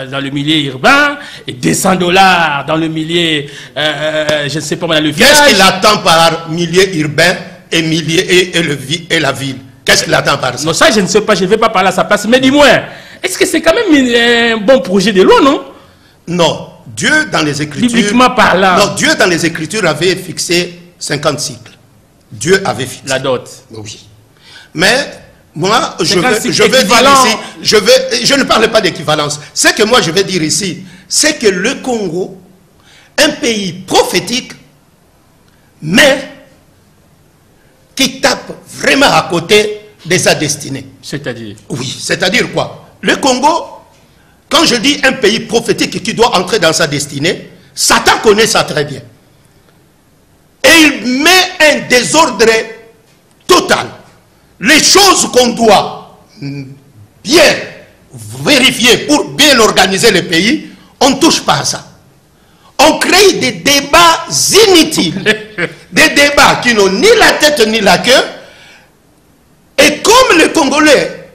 Speaker 1: dans le milieu urbain et $200 dans le milieu, je ne sais pas, dans le village.
Speaker 2: Qu'est-ce qu'il attend par milieu urbain et la ville? Qu'est-ce qu'il attend par ça?
Speaker 1: Non, ça je ne sais pas, je ne vais pas parler à sa place. Mais dis-moi, est-ce que c'est quand même un bon projet de loi, non?
Speaker 2: Non. Dieu dans les Écritures...
Speaker 1: Bibliquement parlant.
Speaker 2: Non, Dieu dans les Écritures avait fixé 50 cycles. Dieu avait fixé.
Speaker 1: La dot.
Speaker 2: Oui. Mais... moi, je vais dire ici, je ne parle pas d'équivalence. Ce que moi je vais dire ici, c'est que le Congo, un pays prophétique, mais qui tape vraiment à côté de sa destinée.
Speaker 1: C'est-à-dire? Oui,
Speaker 2: c'est-à-dire quoi? Le Congo, quand je dis un pays prophétique qui doit entrer dans sa destinée, Satan connaît ça très bien. Et il met un désordre total. Les choses qu'on doit bien vérifier pour bien organiser le pays, on ne touche pas à ça. On crée des débats inutiles, des débats qui n'ont ni la tête ni la queue. Et comme le Congolais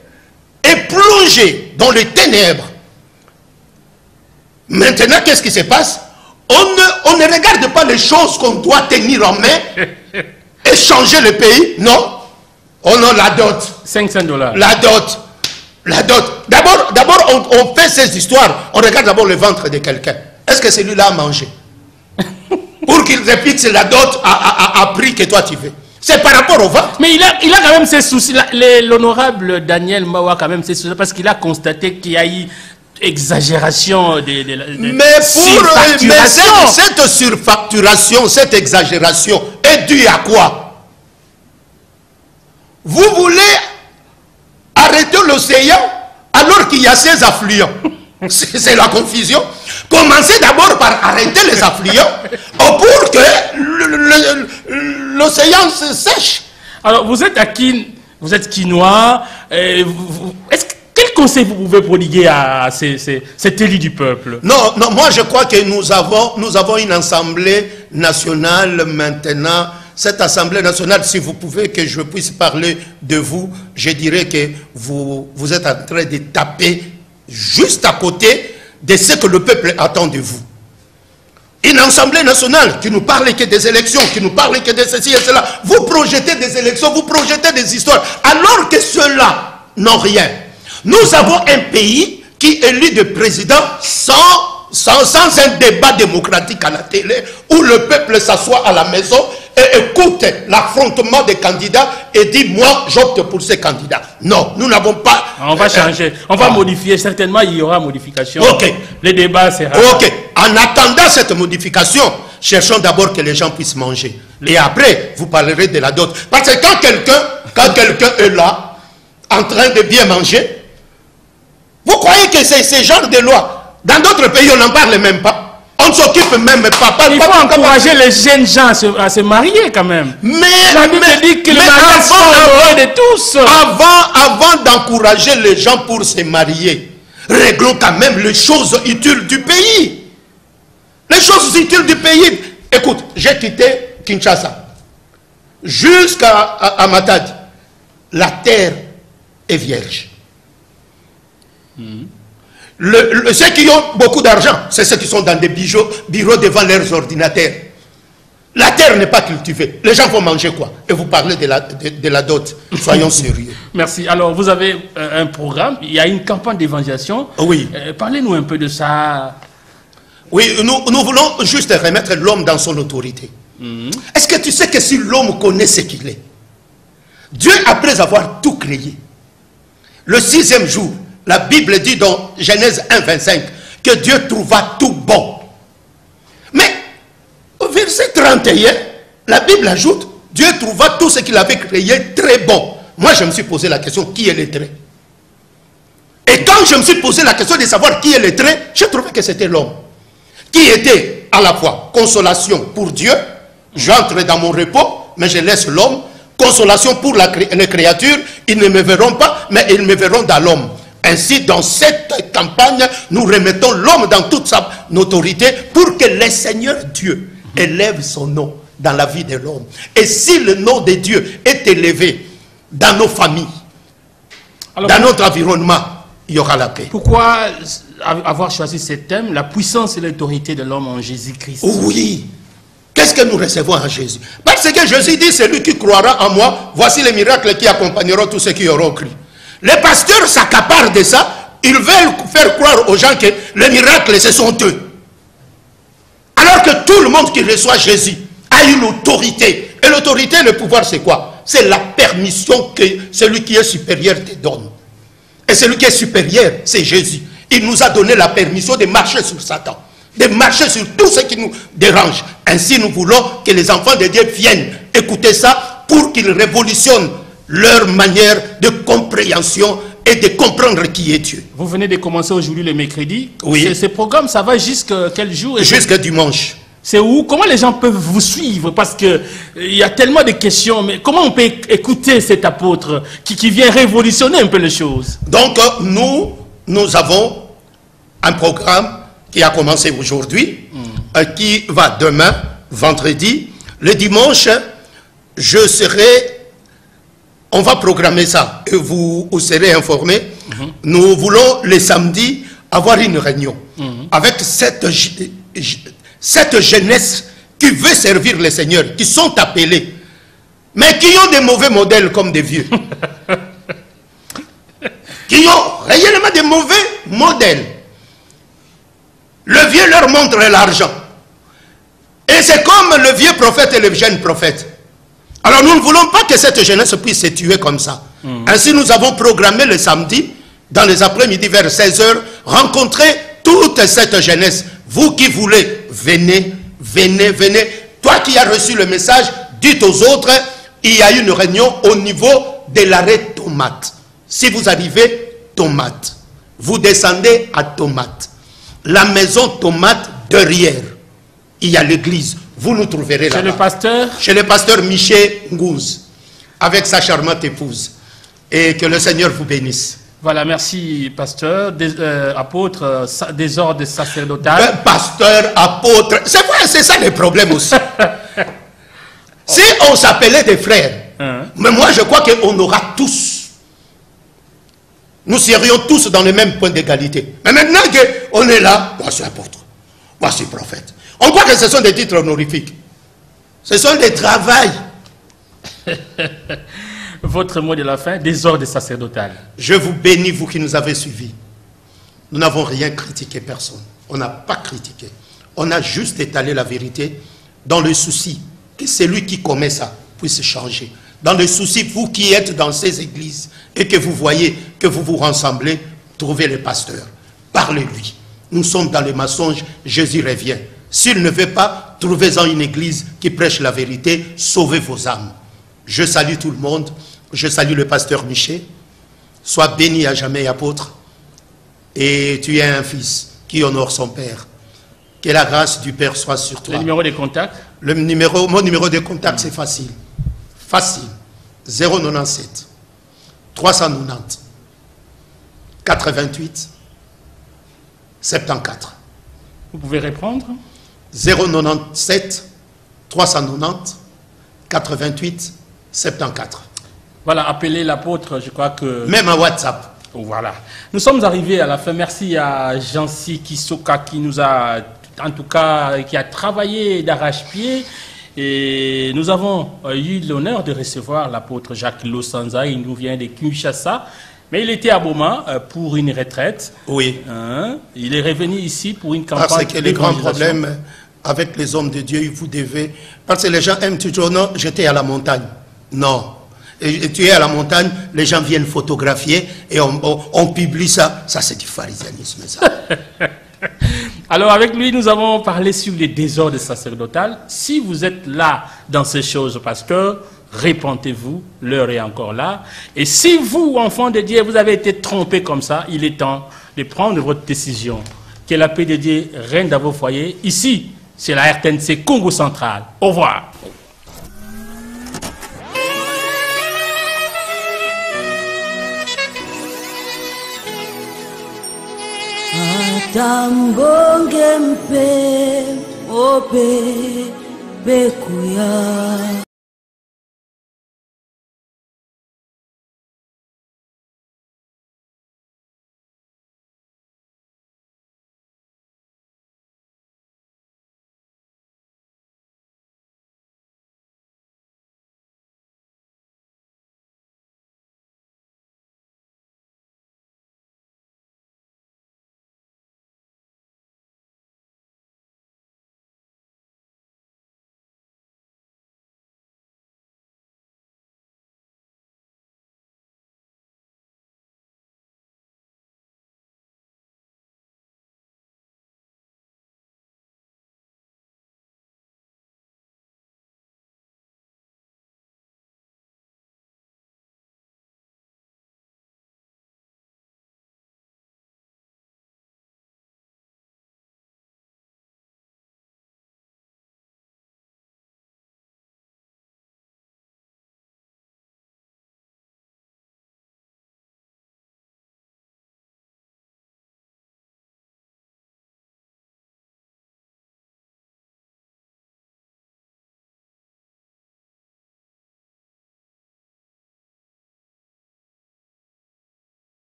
Speaker 2: est plongé dans les ténèbres, maintenant qu'est-ce qui se passe? On ne regarde pas les choses qu'on doit tenir en main et changer le pays, non. Oh non, la dot.
Speaker 1: $500.
Speaker 2: La dot. La dot. D'abord, on fait ces histoires. On regarde d'abord le ventre de quelqu'un. Est-ce que celui-là a mangé? Pour qu'il réplique, c'est la dot à prix que toi tu veux. C'est par rapport au ventre.
Speaker 1: Mais il a quand même ses soucis. L'honorable Daniel Mbaou a quand même ses soucis parce qu'il a constaté qu'il y a eu exagération
Speaker 2: mais cette surfacturation, cette exagération est due à quoi? Vous voulez arrêter l'océan alors qu'il y a ses affluents. C'est la confusion. Commencez d'abord par arrêter les affluents pour que l'océan se sèche.
Speaker 1: Alors, vous êtes quinois. Quel conseil vous pouvez prodiguer à cet élu du peuple?
Speaker 2: Non, moi je crois que nous avons une assemblée nationale maintenant. Cette Assemblée nationale, si vous pouvez que je puisse parler de vous, je dirais que vous êtes en train de taper juste à côté de ce que le peuple attend de vous. Une Assemblée nationale qui nous parle que des élections, qui nous parle que de ceci et cela. Vous projetez des élections, vous projetez des histoires, alors que ceux-là n'ont rien. Nous avons un pays qui élit des présidents sans un débat démocratique à la télé, où le peuple s'assoit à la maison et écoute l'affrontement des candidats et dit, moi, j'opte pour ces candidats. Non, nous n'avons pas...
Speaker 1: On va changer, on va modifier, certainement il y aura modification.
Speaker 2: Ok.
Speaker 1: Les débats, c'est rare.
Speaker 2: Ok. En attendant cette modification, cherchons d'abord que les gens puissent manger. Et après, vous parlerez de la dot. Parce que quand quelqu'un est là, en train de bien manger, vous croyez que c'est ce genre de loi? Dans d'autres pays, on n'en parle même pas. On ne s'occupe même pas.
Speaker 1: Il faut encourager les jeunes gens à se marier quand même. La Bible dit que le mariage sont heureux de tous.
Speaker 2: Avant d'encourager les gens pour se marier, réglons quand même les choses utiles du pays. Les choses utiles du pays. Écoute, j'ai quitté Kinshasa jusqu'à Matadi. La terre est vierge. Ceux qui ont beaucoup d'argent, c'est ceux qui sont dans des bureaux devant leurs ordinateurs. La terre n'est pas cultivée. Les gens vont manger quoi? Et vous parlez de la dot. Soyons sérieux.
Speaker 1: Merci. Alors, vous avez un programme. Il y a une campagne d'évangélisation.
Speaker 2: Oui.
Speaker 1: Parlez-nous un peu de ça.
Speaker 2: Oui, nous voulons juste remettre l'homme dans son autorité. Est-ce que tu sais que si l'homme connaît ce qu'il est, Dieu, après avoir tout créé, le 6e jour, la Bible dit dans Genèse 1, 25 que Dieu trouva tout bon. Mais au verset 31, la Bible ajoute, Dieu trouva tout ce qu'il avait créé très bon. Moi, je me suis posé la question, qui est le très? Et quand je me suis posé la question de savoir qui est le trait, j'ai trouvé que c'était l'homme. Qui était à la fois consolation pour Dieu, j'entre dans mon repos, mais je laisse l'homme. Consolation pour les créatures, ils ne me verront pas, mais ils me verront dans l'homme. Ainsi, dans cette campagne, nous remettons l'homme dans toute sa autorité pour que le Seigneur Dieu élève son nom dans la vie de l'homme. Et si le nom de Dieu est élevé dans nos familles, alors, dans notre environnement, il y aura la paix.
Speaker 1: Pourquoi avoir choisi ce thème, la puissance et l'autorité de l'homme en Jésus-Christ?
Speaker 2: Oui. Qu'est-ce que nous recevons en Jésus? Parce que Jésus dit, celui qui croira en moi, voici les miracles qui accompagneront tous ceux qui auront cru. Les pasteurs s'accaparent de ça. Ils veulent faire croire aux gens que les miracles, ce sont eux. Alors que tout le monde qui reçoit Jésus a une autorité. Et l'autorité, le pouvoir, c'est quoi? C'est la permission que celui qui est supérieur te donne. Et celui qui est supérieur, c'est Jésus. Il nous a donné la permission de marcher sur Satan, de marcher sur tout ce qui nous dérange. Ainsi, nous voulons que les enfants de Dieu viennent écouter ça pour qu'ils révolutionnent leur manière de compréhension et de comprendre qui est Dieu.
Speaker 1: Vous venez de commencer aujourd'hui le mercredi.
Speaker 2: Oui.
Speaker 1: Ce programme, ça va jusqu'à quel jour?
Speaker 2: Jusqu'à dimanche.
Speaker 1: C'est où? Comment les gens peuvent vous suivre? Parce qu'il y a tellement de questions. Mais comment on peut écouter cet apôtre qui vient révolutionner un peu les choses?
Speaker 2: Donc, nous avons un programme qui a commencé aujourd'hui, qui va demain, vendredi. Le dimanche, on va programmer ça et vous serez informés. Nous voulons le samedi avoir une réunion avec cette jeunesse qui veut servir le Seigneur, qui sont appelés, mais qui ont des mauvais modèles comme des vieux. Qui ont réellement des mauvais modèles. Le vieux leur montre l'argent. Et c'est comme le vieux prophète et le jeune prophète. Alors nous ne voulons pas que cette jeunesse puisse se tuer comme ça. Ainsi nous avons programmé le samedi, dans les après-midi vers 16 h, rencontrer toute cette jeunesse. Vous qui voulez, venez, venez, venez. Toi qui as reçu le message, dites aux autres, il y a une réunion au niveau de l'arrêt Tomate. Si vous arrivez, Tomate. Vous descendez à Tomate. La maison Tomate derrière. Il y a l'église. Vous nous trouverez là-bas.
Speaker 1: Chez le pasteur?
Speaker 2: Chez le pasteur Michel Ngouz, avec sa charmante épouse. Et que le Seigneur vous bénisse.
Speaker 1: Voilà, merci pasteur, apôtre, des ordres sacerdotal.
Speaker 2: Pasteur, apôtre, c'est vrai, c'est ça le problème aussi. Si on s'appelait des frères, mais moi je crois qu'on aura tous. Nous serions tous dans le même point d'égalité. Mais maintenant qu'on est là, voici apôtre, voici prophète. On croit que ce sont des titres honorifiques. Ce sont des travails.
Speaker 1: Votre mot de la fin, des ordres sacerdotal.
Speaker 2: Je vous bénis, vous qui nous avez suivis. Nous n'avons rien critiqué, personne. On n'a pas critiqué. On a juste étalé la vérité dans le souci que celui qui commet ça puisse changer. Dans le souci, vous qui êtes dans ces églises et que vous voyez que vous vous rassemblez, trouvez le pasteur. Parlez-lui. Nous sommes dans le mensonge, Jésus revient. S'il ne veut pas, trouvez-en une église qui prêche la vérité, sauvez vos âmes. Je salue tout le monde. Je salue le pasteur Michel. Sois béni à jamais, apôtre. Et tu es un fils qui honore son père. Que la grâce du Père soit sur toi.
Speaker 1: Le numéro de contact?
Speaker 2: Mon numéro de contact, c'est facile. Facile. 097 390 88 74.
Speaker 1: Vous pouvez répondre?
Speaker 2: 097 390 88 74.
Speaker 1: Voilà, appelez l'apôtre, je crois que...
Speaker 2: Même à WhatsApp.
Speaker 1: Voilà. Nous sommes arrivés à la fin. Merci à Jancy Kisoka qui nous a, en tout cas, qui a travaillé d'arrache-pied. Et nous avons eu l'honneur de recevoir l'apôtre Jacques Losanza. Il nous vient de Kinshasa. Mais il était à Boma pour une retraite.
Speaker 2: Oui.
Speaker 1: Il est revenu ici pour une campagne.
Speaker 2: Parce que les grands problèmes avec les hommes de Dieu, vous devez... Parce que les gens aiment toujours, non, j'étais à la montagne. Non. Et tu es à la montagne, les gens viennent photographier et on publie ça. Ça, c'est du pharisianisme, ça.
Speaker 1: Alors, avec lui, nous avons parlé sur les désordres sacerdotales. Si vous êtes là dans ces choses, pasteur, Répentez-vous, l'heure est encore là. Et si vous, enfants de Dieu, vous avez été trompés comme ça, il est temps de prendre votre décision. Que la paix de Dieu règne dans vos foyers. Ici, c'est la RTNC Congo Central. Au revoir.
Speaker 3: Tambonge mpe ope bekuya